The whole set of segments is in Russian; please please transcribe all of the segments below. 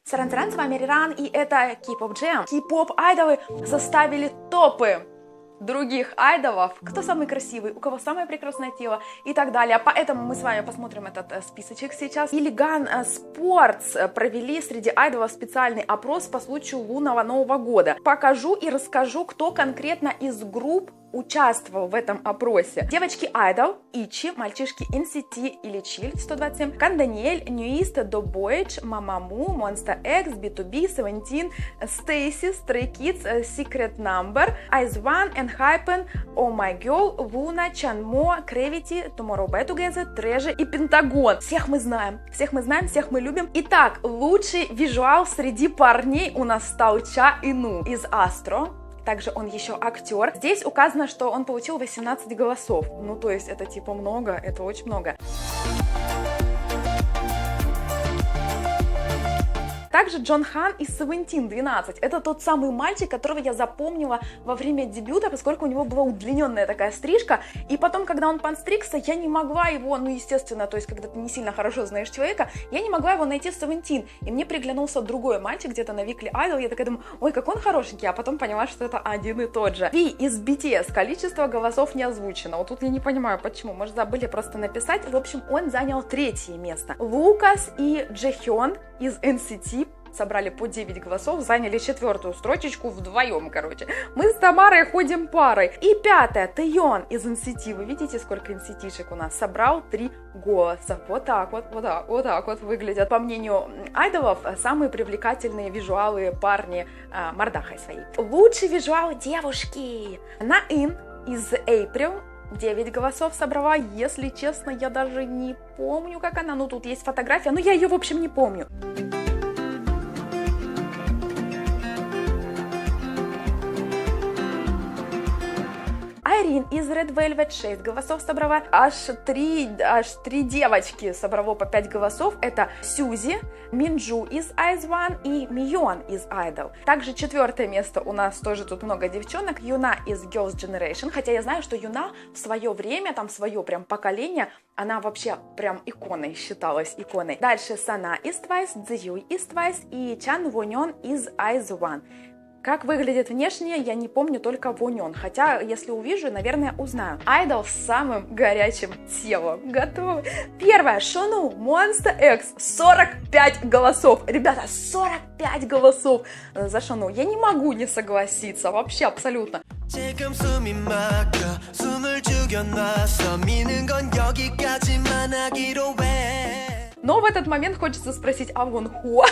Саран-саран, с вами Риран, и это K-pop Jam. K-pop айдолы заставили топы других айдолов, кто самый красивый, у кого самое прекрасное тело и так далее. Поэтому мы с вами посмотрим этот списочек сейчас. Иллиган Спортс провели среди айдолов специальный опрос по случаю лунного Нового года. Покажу и расскажу, кто конкретно из групп участвовал в этом опросе. Девочки Idol, Ичи, мальчишки NCT или Chill 127, Канданиэль, Ньюист, Добойч, Мамаму, Monsta X, B2B, Seventeen, Stacy, Stray Kids, Secret Number, IZ*ONE, ENHYPEN, Oh My Girl, Luna, Chanmo, Gravity, Tomorrow By Together, Treasure и Пентагон. Всех мы знаем, всех мы любим. Итак, лучший визуал среди парней у нас стал Ча Ину из Astro. Также он еще актер. Здесь указано, что он получил 18 голосов. Ну, то есть это типа много, это очень много. Также Джон Хан из Seventeen 12. Это тот самый мальчик, которого я запомнила во время дебюта, поскольку у него была удлиненная такая стрижка. И потом, когда он подстригся, я не могла его, ну, естественно, то есть, когда ты не сильно хорошо знаешь человека, я не могла его найти в Seventeen. И мне приглянулся другой мальчик где-то на Weekly Idol. Я такая думаю, ой, как он хорошенький, а потом поняла, что это один и тот же. Ви из BTS. Количество голосов не озвучено. Вот тут я не понимаю, почему. Может, забыли просто написать. В общем, он занял 3-е место. Лукас и Джехён из NCT собрали по 9 голосов, заняли 4-ю строчечку вдвоем, короче. Мы с Тамарой ходим парой. И 5-я, Тэйон из NCT. Вы видите, сколько NCT-шек у нас? Собрал 3 голоса. Вот так вот выглядят, по мнению айдолов, самые привлекательные визуалы парни мордахой своей. Лучший визуал девушки. Наин из April. 9 голосов собрала, если честно, я даже не помню, как она. Ну, тут есть фотография, но я ее, в общем, не помню. Айрин из Red Velvet 6 голосов собрала, аж 3 девочки собрало по 5 голосов, это Сюзи, Минджу из IZ*ONE и Мион из Idol. Также 4-е место у нас тоже тут много девчонок, Юна из Girls' Generation, хотя я знаю, что Юна в свое время, там свое прям поколение, она вообще прям иконой считалась, иконой. Дальше Сана из Twice, Цзюй из Twice и Чан Вонён из IZ*ONE. Как выглядит внешне, я не помню, только Вонён. Хотя, если увижу, наверное, узнаю. Айдол с самым горячим телом. Готовы? Первое. Шону, Monsta X. 45 голосов. Ребята, 45 голосов за Шону. Я не могу не согласиться. Вообще, абсолютно. Но в этот момент хочется спросить, а Вон Хо?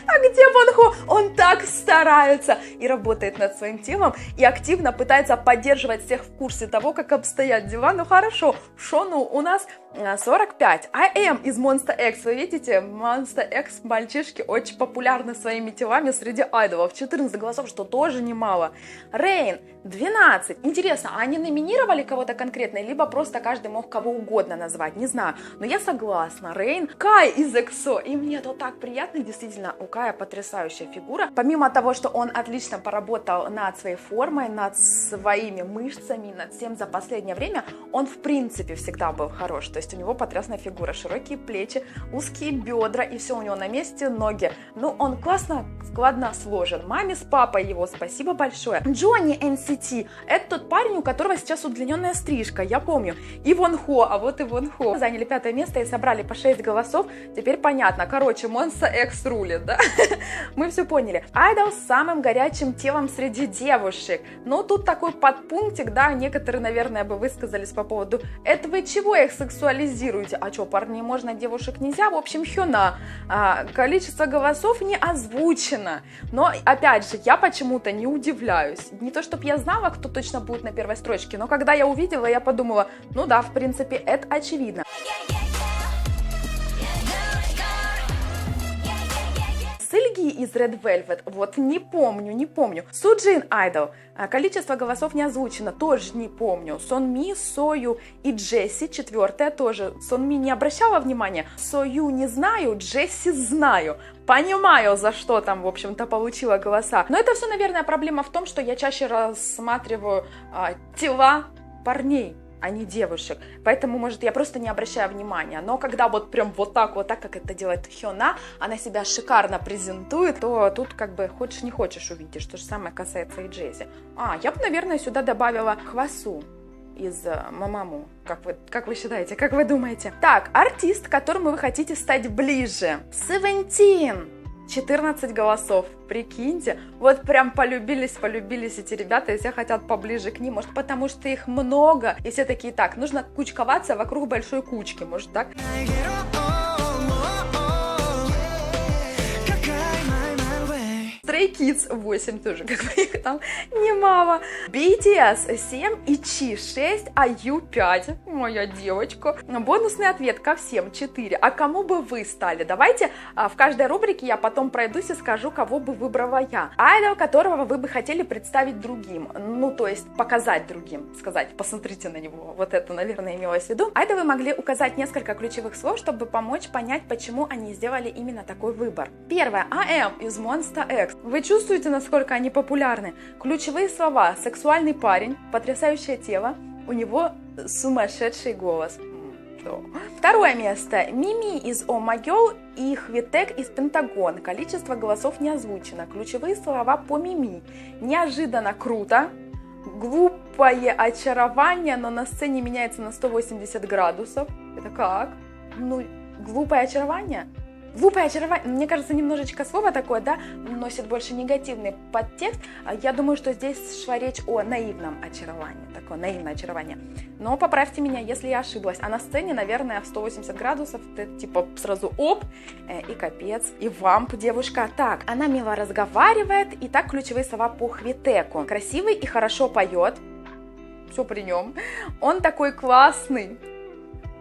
А где Вон Хо? Он так старается и работает над своим телом, и активно пытается поддерживать всех в курсе того, как обстоят дела. Ну хорошо, Шону у нас 45. I.M из Monsta X. Вы видите, Monsta X мальчишки очень популярны своими телами среди айдолов. 14 голосов, что тоже немало. Рейн 12. Интересно, а они номинировали кого-то конкретно, либо просто каждый мог кого угодно назвать? Не знаю, но я согласна. Рейн. Кай из EXO. И мне это так приятно, действительно, у Кая потрясающая фигура. Помимо того, что он отлично поработал над своей формой, над своими мышцами, над всем за последнее время, он в принципе всегда был хорош. То есть у него потрясная фигура, широкие плечи, узкие бедра, и все у него на месте, ноги. Ну, он классно, складно сложен. Маме с папой его спасибо большое. Джонни NCT. Это тот парень, у которого сейчас удлиненная стрижка, я помню. И Вон Хо, а вот и Вон Хо. Заняли 5-е место и собрали по 6 голосов. Теперь понятно. Короче, Monsta X рулит, да? Мы все поняли. Айдол с самым горячим телом среди девушек. Но тут такой подпунктик, да, некоторые, наверное, бы высказались по поводу это вы чего их сексуализируете? А что, парней можно, девушек нельзя? В общем, Хёна. Количество голосов не озвучено. Но, опять же, я почему-то не удивляюсь. Не то, чтобы я знала, кто точно будет на первой строчке, но когда я увидела, я подумала, ну да, в принципе, это очевидно. Сыльги из Red Velvet, вот не помню. Суджин Idol, количество голосов не озвучено, тоже не помню. Сонми, Сою и Джесси, 4-я тоже. Сонми не обращала внимания, Сою не знаю, Джесси знаю. Понимаю, за что там, в общем-то, получила голоса. Но это все, наверное, проблема в том, что я чаще рассматриваю тела парней, а не девушек. Поэтому, может, я просто не обращаю внимания. Но когда вот прям вот так, как это делает Хёна, она себя шикарно презентует, то тут как бы хочешь не хочешь увидишь. То же самое касается и Джесси. Я бы, наверное, сюда добавила Хвасу из Мамаму. Как вы считаете, как вы думаете? Так, артист, к которому вы хотите стать ближе. Севентин. 14 голосов, прикиньте, вот прям полюбились эти ребята, и все хотят поближе к ним, может, потому что их много, и все такие, так, нужно кучковаться вокруг большой кучки, может, так? Stray Kids 8 тоже, как бы их там немало. BTS 7, ИЧИ 6, IU 5, моя девочка. Бонусный ответ ко всем 4. А кому бы вы стали? Давайте в каждой рубрике я потом пройдусь и скажу, кого бы выбрала я. Айдол, которого вы бы хотели представить другим, ну, то есть показать другим, сказать, посмотрите на него. Вот это, наверное, имелось в виду. Айдолы могли указать несколько ключевых слов, чтобы помочь понять, почему они сделали именно такой выбор. Первое. AM из Monsta X. Вы чувствуете, насколько они популярны? Ключевые слова: сексуальный парень, потрясающее тело, у него сумасшедший голос. Второе место. Мими из Oh My Girl и Хвитек из Пентагон. Количество голосов не озвучено. Ключевые слова по Мими: неожиданно круто, глупое очарование, но на сцене меняется на 180 градусов. Это как? Ну, глупое очарование? Глупое очарование, мне кажется, немножечко слово такое, да, носит больше негативный подтекст. Я думаю, что здесь шла речь о наивном очаровании, такое наивное очарование. Но поправьте меня, если я ошиблась. А на сцене, наверное, в 180 градусов, это типа сразу оп, и капец, и вамп, девушка. Так, она мило разговаривает, и так ключевые слова по Хвитеку. Красивый и хорошо поет, все при нем. Он такой классный.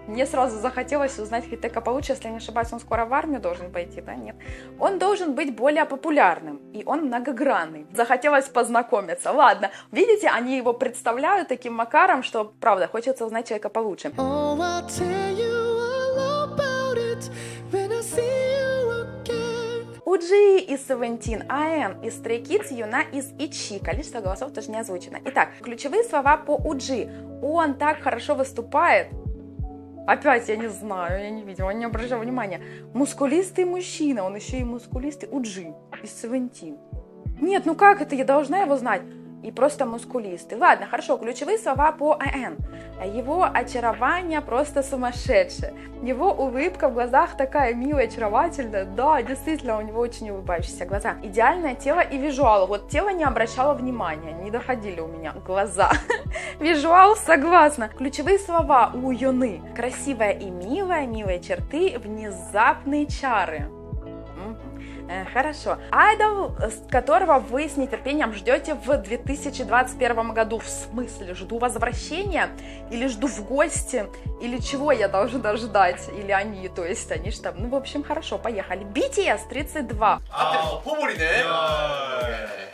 Мне сразу захотелось узнать Хвитека получше, если не ошибаюсь, он скоро в армию должен пойти, да? Нет. Он должен быть более популярным, и он многогранный. Захотелось познакомиться. Ладно, видите, они его представляют таким макаром, что, правда, хочется узнать человека получше. Уджи из Seventeen, AM из Stray Kids, Юна из ИЧИ. Количество голосов тоже не озвучено. Итак, ключевые слова по Уджи. Он так хорошо выступает. Опять я не знаю, я не видела, не обращала внимания. Мускулистый мужчина, он еще и мускулистый. Уджи из Seventeen. Нет, ну как это, я должна его знать? И просто мускулистый. Ладно, хорошо, ключевые слова по АН. Его очарование просто сумасшедшее. Его улыбка в глазах такая милая, очаровательная. Да, действительно, у него очень улыбающиеся глаза. Идеальное тело и визуал. Вот тело не обращало внимания, не доходили у меня глаза. Визуал, согласна. Ключевые слова у Юны. Красивая и милая, милые черты, внезапные чары. Хорошо. Айдол, которого вы с нетерпением ждете в 2021 году. В смысле? Жду возвращения? Или жду в гости? Или чего я должна ждать? Или они, то есть они же там... Ну, в общем, хорошо, поехали. BTS 32.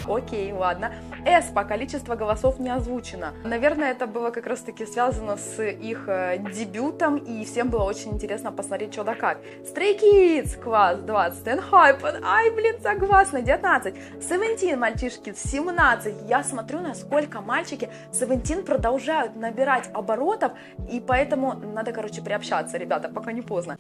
Окей, ладно. Эспа, количество голосов не озвучено. Наверное, это было как раз-таки связано с их дебютом, и всем было очень интересно посмотреть, что да как. Stray Kids, класс, 20. Enhypen, ай, блин, согласна, 19. Seventeen, мальчишки, 17. Я смотрю, насколько мальчики Seventeen продолжают набирать оборотов, и поэтому надо, короче, приобщаться, ребята, пока не поздно.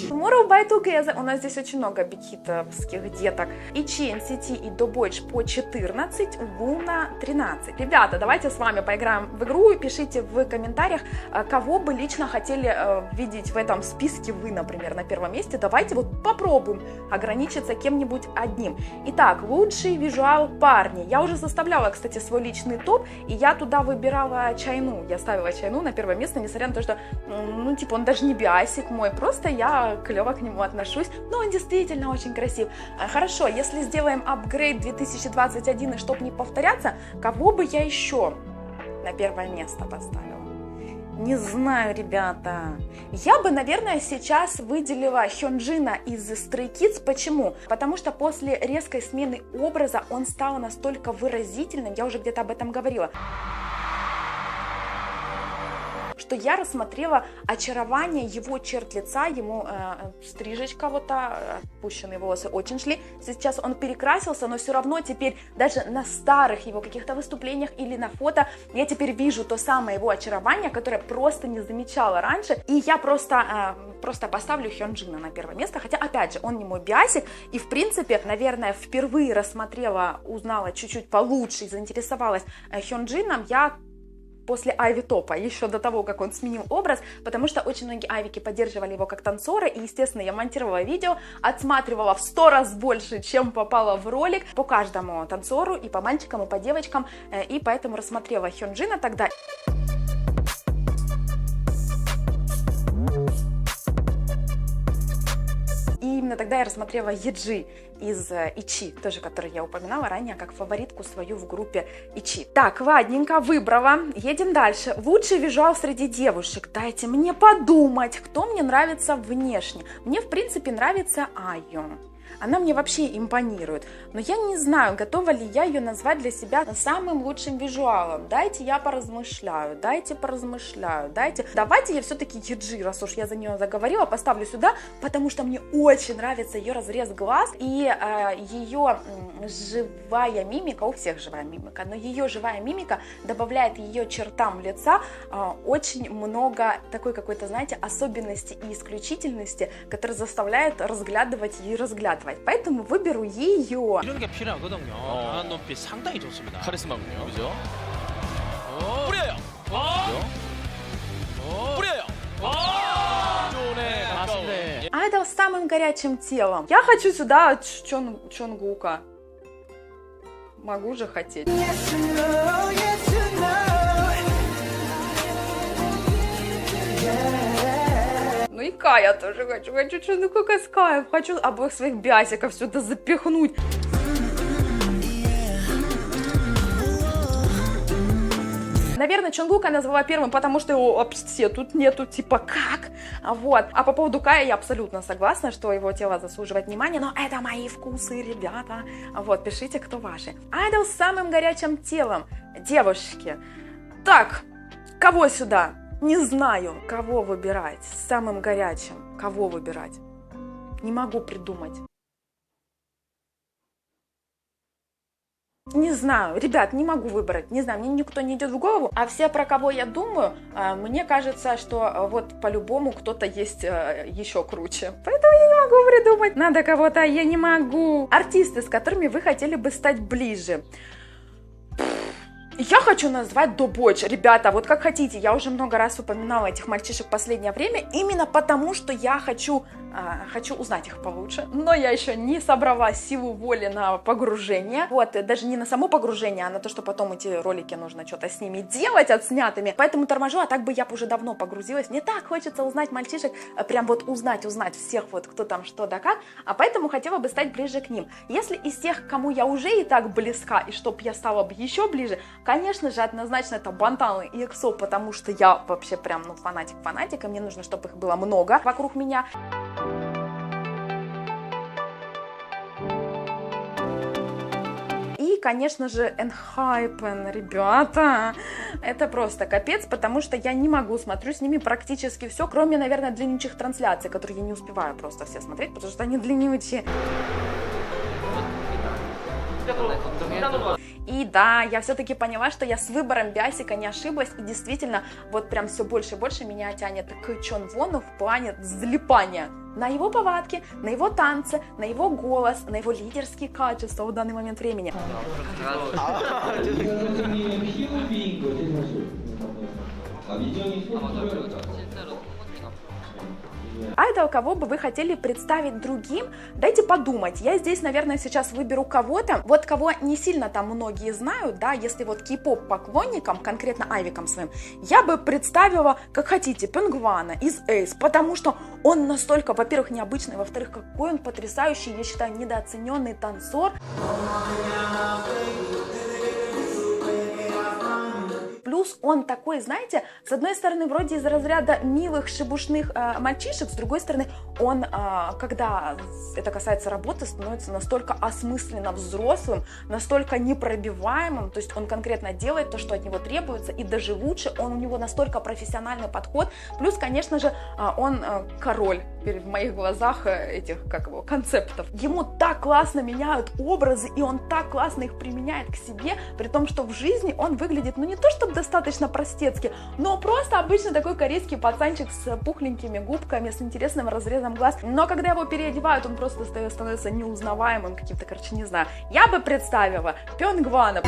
Tomorrow by Together. У нас здесь очень много бигхитовских деток. ИЧИ, NCT и Добойч по 14, Луна 13. Ребята, давайте с вами поиграем в игру и пишите в комментариях, кого бы лично хотели видеть в этом списке вы, например, на первом месте. Давайте вот попробуем ограничиться кем-нибудь одним. Итак, лучший визуал парни. Я уже составляла, кстати, свой личный топ, и я туда выбирала Чайну. Я ставила Чайну на первое место, несмотря на то, что, ну, типа, он даже не биасик мой, просто я клево к нему отношусь, но он действительно очень красив. Хорошо, если сделаем апгрейд 2021, и чтоб не повторяться, кого бы я еще на первое место поставила? Не знаю, ребята. Я бы, наверное, сейчас выделила Хёнджина из Stray Kids. Почему? Потому что после резкой смены образа он стал настолько выразительным, я уже где-то об этом говорила, что я рассмотрела очарование его черт лица, ему стрижечка вот та, отпущенные волосы очень шли, сейчас он перекрасился, но все равно теперь даже на старых его каких-то выступлениях или на фото я теперь вижу то самое его очарование, которое просто не замечала раньше, и я просто поставлю Хёнджина на первое место, хотя, опять же, он не мой биасик, и, в принципе, наверное, впервые рассмотрела, узнала чуть-чуть получше и заинтересовалась Хёнджином я после Айви Топа, еще до того, как он сменил образ, потому что очень многие айвики поддерживали его как танцора, и, естественно, я монтировала видео, отсматривала в 100 раз больше, чем попало в ролик, по каждому танцору, и по мальчикам, и по девочкам, и поэтому рассмотрела Хёнджина тогда. И именно тогда я рассмотрела Еджи из ИЧИ, тоже, которую я упоминала ранее, как фаворитку свою в группе ИЧИ. Так, ладненько, выбрала. Едем дальше. Лучший визуал среди девушек. Дайте мне подумать, кто мне нравится внешне. Мне, в принципе, нравится Айо. Она мне вообще импонирует, но я не знаю, готова ли я ее назвать для себя самым лучшим визуалом. Дайте я поразмышляю, Давайте я все-таки Еджи, раз уж я за нее заговорила, поставлю сюда, потому что мне очень нравится ее разрез глаз и ее живая мимика, у всех живая мимика, но ее живая мимика добавляет ее чертам лица очень много такой какой-то, знаете, особенности и исключительности, которые заставляют разглядывать и разглядывать. Поэтому выберу ее. 이런 게 필요하거든요. 강한 눈빛 상당히 좋습니다. 카리스마군요. 그죠? 뿌려요. 뿌려요. 좋네. 맞습니다. Айдол с самым горячим телом. Я хочу сюда Чонгука. Могу же хотеть. Ну и Кая тоже хочу Чонгука с Каем, хочу обоих своих биасиков сюда запихнуть. Наверное, Чонгука назвала первым, потому что его все тут нету, типа как? Вот. А по поводу Кая я абсолютно согласна, что его тело заслуживает внимания, но это мои вкусы, ребята. Вот, пишите, кто ваши. Айдол с самым горячим телом. Девушки. Так, кого сюда? Не знаю, кого выбирать. С самым горячим. Кого выбирать? Не могу придумать. Не знаю, ребят, не могу выбрать, не знаю, мне никто не идет в голову, а все, про кого я думаю, мне кажется, что вот по-любому кто-то есть еще круче, поэтому я не могу придумать, надо кого-то, я не могу. Артисты, с которыми вы хотели бы стать ближе. Я хочу назвать Добоч, ребята, вот как хотите, я уже много раз упоминала этих мальчишек в последнее время, именно потому, что я хочу узнать их получше, но я еще не собрала силу воли на погружение, вот, даже не на само погружение, а на то, что потом эти ролики нужно что-то с ними делать, отснятыми, поэтому торможу, а так бы я уже давно погрузилась, мне так хочется узнать мальчишек, прям вот узнать всех, вот, кто там, что да как, а поэтому хотела бы стать ближе к ним. Если из тех, кому я уже и так близка, и чтоб я стала бы еще ближе, конечно же, однозначно это Бантаны и EXO, потому что я вообще прям, фанатик, и мне нужно, чтобы их было много вокруг меня. И, конечно же, ENHYPEN, ребята, это просто капец, потому что я не могу, смотрю с ними практически все, кроме, наверное, длиннючих трансляций, которые я не успеваю просто все смотреть, потому что они длиннючие. И да, я все-таки поняла, что я с выбором биасика не ошиблась, и действительно, вот прям все больше и больше меня тянет к Чонвону в плане залипания на его повадки, на его танцы, на его голос, на его лидерские качества в данный момент времени. Айдол, кого бы вы хотели представить другим? Дайте подумать. Я здесь, наверное, сейчас выберу кого-то, вот кого не сильно там многие знают, да, если вот кей-поп поклонникам, конкретно айвикам своим, я бы представила, как хотите, Пенгвана из Ace, потому что он настолько, во-первых, необычный, во-вторых, какой он потрясающий, я считаю, недооцененный танцор. плюс он такой, знаете, с одной стороны, вроде из разряда милых, шебушных мальчишек, с другой стороны, он, когда это касается работы, становится настолько осмысленно взрослым, настолько непробиваемым, то есть он конкретно делает то, что от него требуется, и даже лучше, у него настолько профессиональный подход, плюс, конечно же, он король в моих глазах этих, концептов. Ему так классно меняют образы, и он так классно их применяет к себе, при том, что в жизни он выглядит, не то чтобы достаточно простецки, но просто обычно такой корейский пацанчик с пухленькими губками, с интересным разрезом глаз, но когда его переодевают, он просто становится неузнаваемым каким-то, не знаю. Я бы представила Пёнгвана.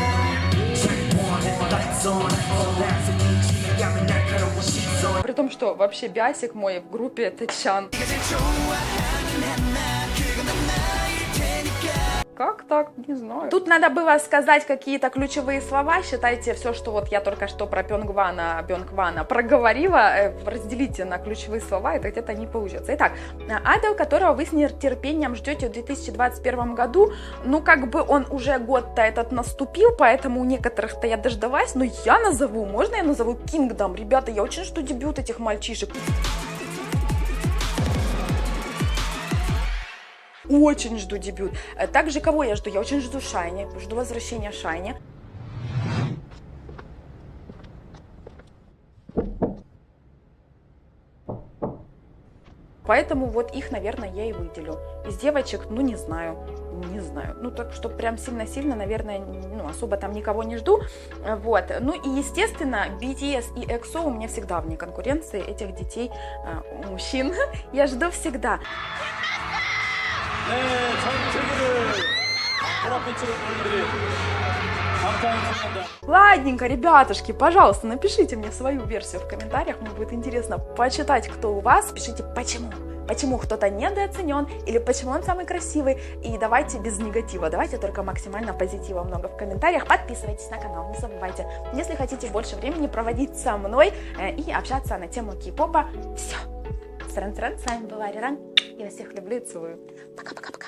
При том, что вообще бясик мой в группе это Чан. Как так? Не знаю. Тут надо было сказать какие-то ключевые слова. Считайте, все, что вот я только что про Бёнгвана проговорила, разделите на ключевые слова, и где-то не получится. Итак, айдол, которого вы с нетерпением ждете в 2021 году, он уже год-то этот наступил, поэтому у некоторых-то я дождалась, но я назову Kingdom. Ребята, я очень жду дебют этих мальчишек. Очень жду дебют. Также кого я жду? Я очень жду Шайни. Жду возвращения Шайни. Поэтому вот их, наверное, я и выделю. Из девочек, не знаю. Так что прям сильно-сильно, наверное, особо там никого не жду. Вот. И, естественно, BTS и EXO у меня всегда вне конкуренции. Этих детей, мужчин, я жду всегда. Ладненько, ребятушки, пожалуйста, напишите мне свою версию в комментариях, мне будет интересно почитать, кто у вас. Пишите, почему кто-то недооценен, или почему он самый красивый, и давайте без негатива, давайте только максимально позитива много в комментариях. Подписывайтесь на канал, не забывайте, если хотите больше времени проводить со мной и общаться на тему кей-попа. Все, с вами была Риран. Я всех люблю и целую. Пока-пока-пока.